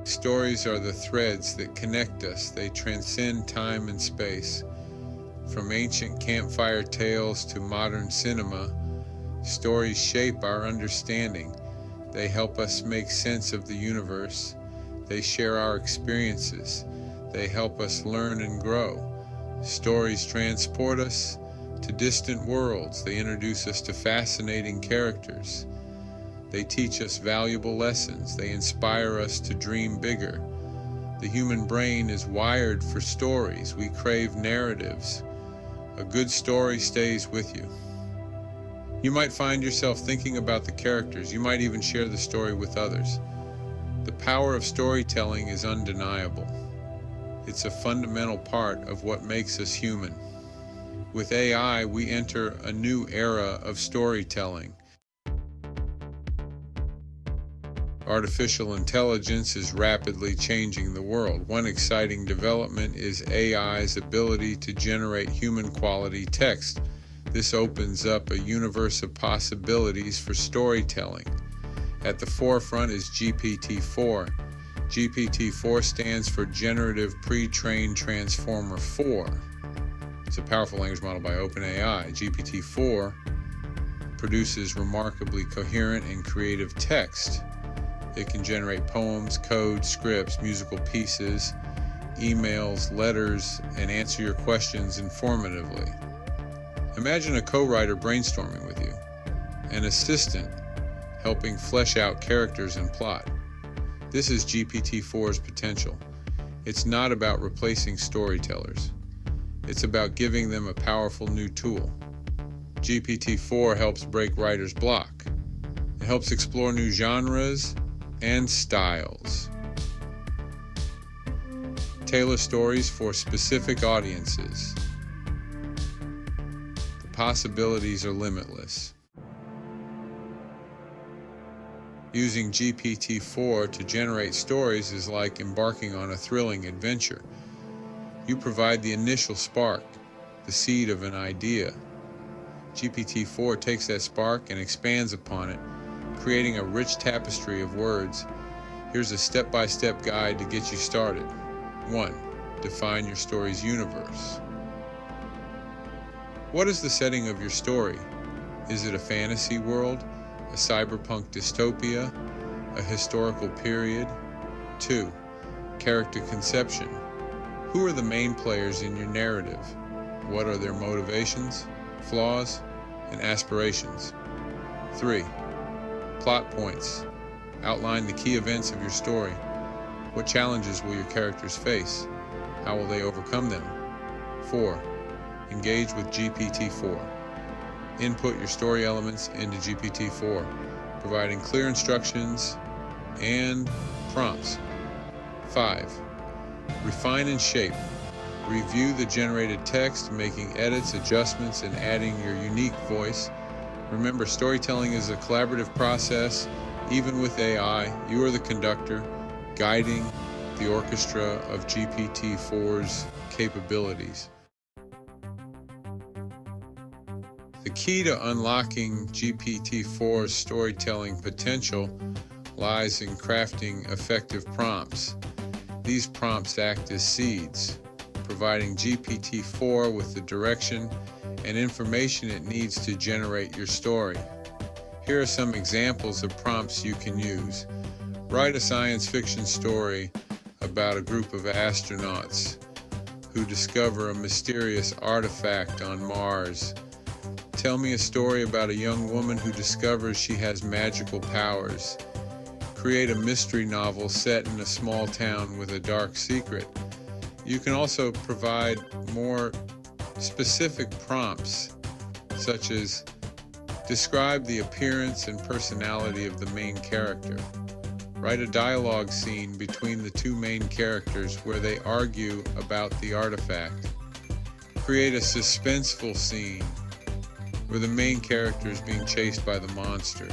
Stories are the threads that connect us. They transcend time and space. From ancient campfire tales to modern cinema, stories shape our understanding. They help us make sense of the universe. They share our experiences. They help us learn and grow. Stories transport us to distant worlds. They introduce us to fascinating characters. They teach us valuable lessons. They inspire us to dream bigger. The human brain is wired for stories. We crave narratives. A good story stays with you. You might find yourself thinking about the characters. You might even share the story with others. The power of storytelling is undeniable. It's a fundamental part of what makes us human. With AI, we enter a new era of storytelling. Artificial intelligence is rapidly changing the world. One exciting development is AI's ability to generate human-quality text. This opens up a universe of possibilities for storytelling. At the forefront is GPT-4. GPT-4 stands for Generative Pre-trained Transformer 4. It's a powerful language model by OpenAI. GPT-4 produces remarkably coherent and creative text. It can generate poems, code, scripts, musical pieces, emails, letters, and answer your questions informatively. Imagine a co-writer brainstorming with you, an assistant helping flesh out characters and plot. This is GPT-4's potential. It's not about replacing storytellers. It's about giving them a powerful new tool. GPT-4 helps break writer's block. It helps explore new genres and styles. Tailor stories for specific audiences. The possibilities are limitless. Using GPT-4 to generate stories is like embarking on a thrilling adventure. You provide the initial spark, the seed of an idea. GPT-4 takes that spark and expands upon it, creating a rich tapestry of words. Here's a step-by-step guide to get you started. 1. Define your story's universe. What is the setting of your story? Is it a fantasy world, a cyberpunk dystopia, a historical period? 2. Character conception. Who are the main players in your narrative? What are their motivations, flaws, and aspirations? 3. Plot points. Outline the key events of your story. What challenges will your characters face? How will they overcome them? 4. Engage with GPT-4. Input your story elements into GPT-4, providing clear instructions and prompts. 5. Refine and shape. Review the generated text, making edits, adjustments, and adding your unique voice. Remember, storytelling is a collaborative process. Even with AI, you are the conductor, guiding the orchestra of GPT-4's capabilities. The key to unlocking GPT-4's storytelling potential lies in crafting effective prompts. These prompts act as seeds, providing GPT-4 with the direction and information it needs to generate your story. Here are some examples of prompts you can use. Write a science fiction story about a group of astronauts who discover a mysterious artifact on Mars. Tell me a story about a young woman who discovers she has magical powers. Create a mystery novel set in a small town with a dark secret. You can also provide more specific prompts, such as describe the appearance and personality of the main character. Write a dialogue scene between the two main characters where they argue about the artifact. Create a suspenseful scene where the main character is being chased by the monster.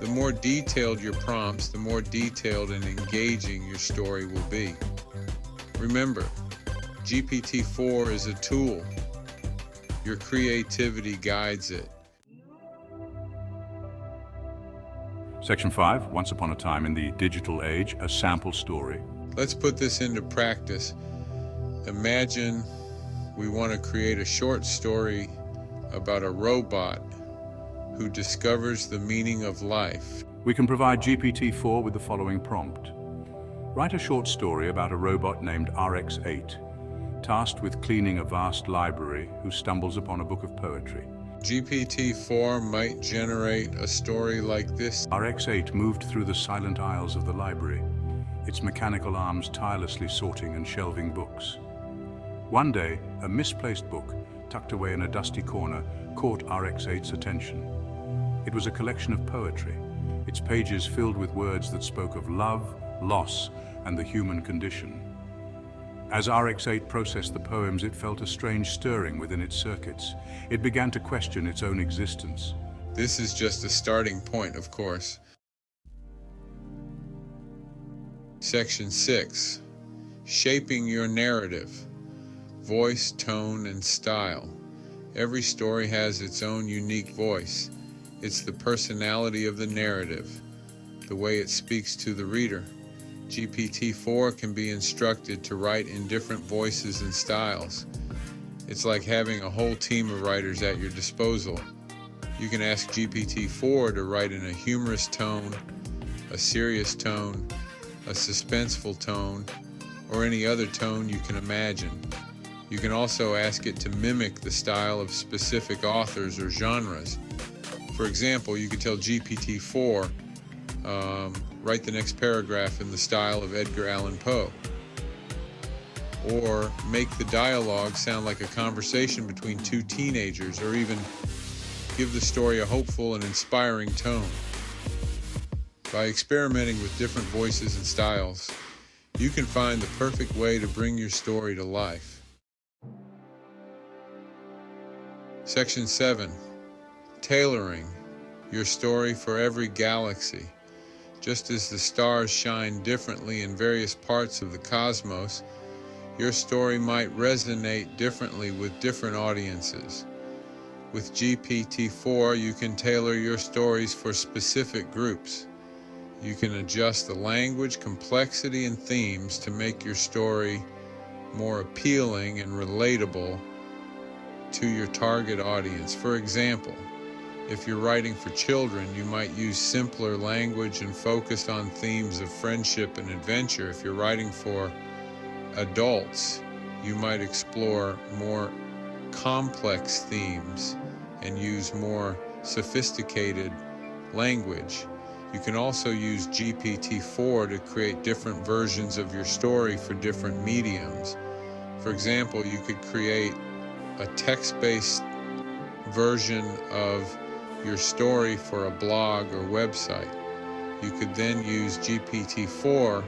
The more detailed your prompts, the more detailed and engaging your story will be. Remember, GPT-4 is a tool. Your creativity guides it. Section 5, Once Upon a Time in the Digital Age, a sample story. Let's put this into practice. Imagine we want to create a short story about a robot who discovers the meaning of life. We can provide GPT-4 with the following prompt. Write a short story about a robot named RX-8, tasked with cleaning a vast library who stumbles upon a book of poetry. GPT-4 might generate a story like this. RX-8 moved through the silent aisles of the library, its mechanical arms tirelessly sorting and shelving books. One day, a misplaced book, tucked away in a dusty corner, caught RX-8's attention. It was a collection of poetry, its pages filled with words that spoke of love, loss, and the human condition. As RX-8 processed the poems, it felt a strange stirring within its circuits. It began to question its own existence. This is just a starting point, of course. Section 6. Shaping your narrative. Voice, tone, and style. Every story has its own unique voice. It's the personality of the narrative, the way it speaks to the reader. GPT-4 can be instructed to write in different voices and styles. It's like having a whole team of writers at your disposal. You can ask GPT-4 to write in a humorous tone, a serious tone, a suspenseful tone, or any other tone you can imagine. You can also ask it to mimic the style of specific authors or genres. For example, you could tell GPT-4, write the next paragraph in the style of Edgar Allan Poe. Or make the dialogue sound like a conversation between two teenagers, or even give the story a hopeful and inspiring tone. By experimenting with different voices and styles, you can find the perfect way to bring your story to life. Section 7. Tailoring your story for every galaxy. Just as the stars shine differently in various parts of the cosmos, your story might resonate differently with different audiences. With GPT-4, you can tailor your stories for specific groups. You can adjust the language, complexity, and themes to make your story more appealing and relatable to your target audience. For example, if you're writing for children, you might use simpler language and focus on themes of friendship and adventure. If you're writing for adults, you might explore more complex themes and use more sophisticated language. You can also use GPT-4 to create different versions of your story for different mediums. For example, you could create a text-based version of your story for a blog or website. You could then use GPT-4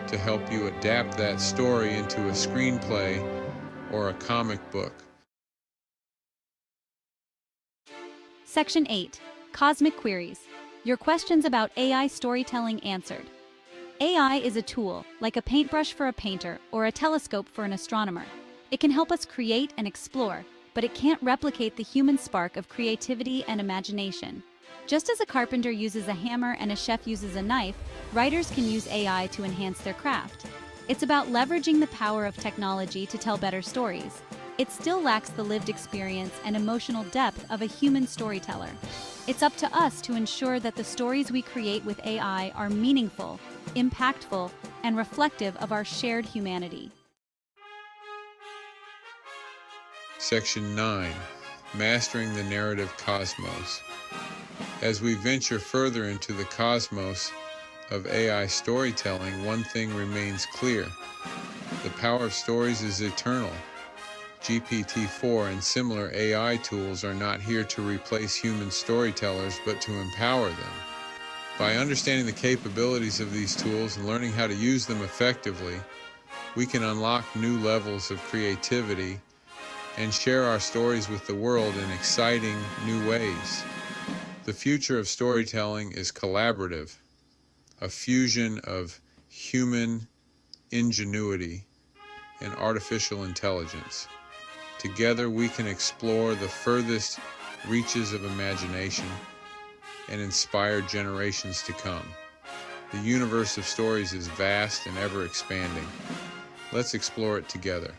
to help you adapt that story into a screenplay or a comic book. Section 8. Cosmic Queries. Your questions about AI storytelling answered. AI is a tool, like a paintbrush for a painter or a telescope for an astronomer. It can help us create and explore, but it can't replicate the human spark of creativity and imagination. Just as a carpenter uses a hammer and a chef uses a knife, writers can use AI to enhance their craft. It's about leveraging the power of technology to tell better stories. It still lacks the lived experience and emotional depth of a human storyteller. It's up to us to ensure that the stories we create with AI are meaningful, impactful, and reflective of our shared humanity. Section 9. Mastering the narrative cosmos. As we venture further into the cosmos of AI storytelling, one thing remains clear. The power of stories is eternal. GPT-4 and similar AI tools are not here to replace human storytellers, but to empower them. By understanding the capabilities of these tools and learning how to use them effectively, we can unlock new levels of creativity and share our stories with the world in exciting new ways. The future of storytelling is collaborative, a fusion of human ingenuity and artificial intelligence. Together we can explore the furthest reaches of imagination and inspire generations to come. The universe of stories is vast and ever expanding. Let's explore it together.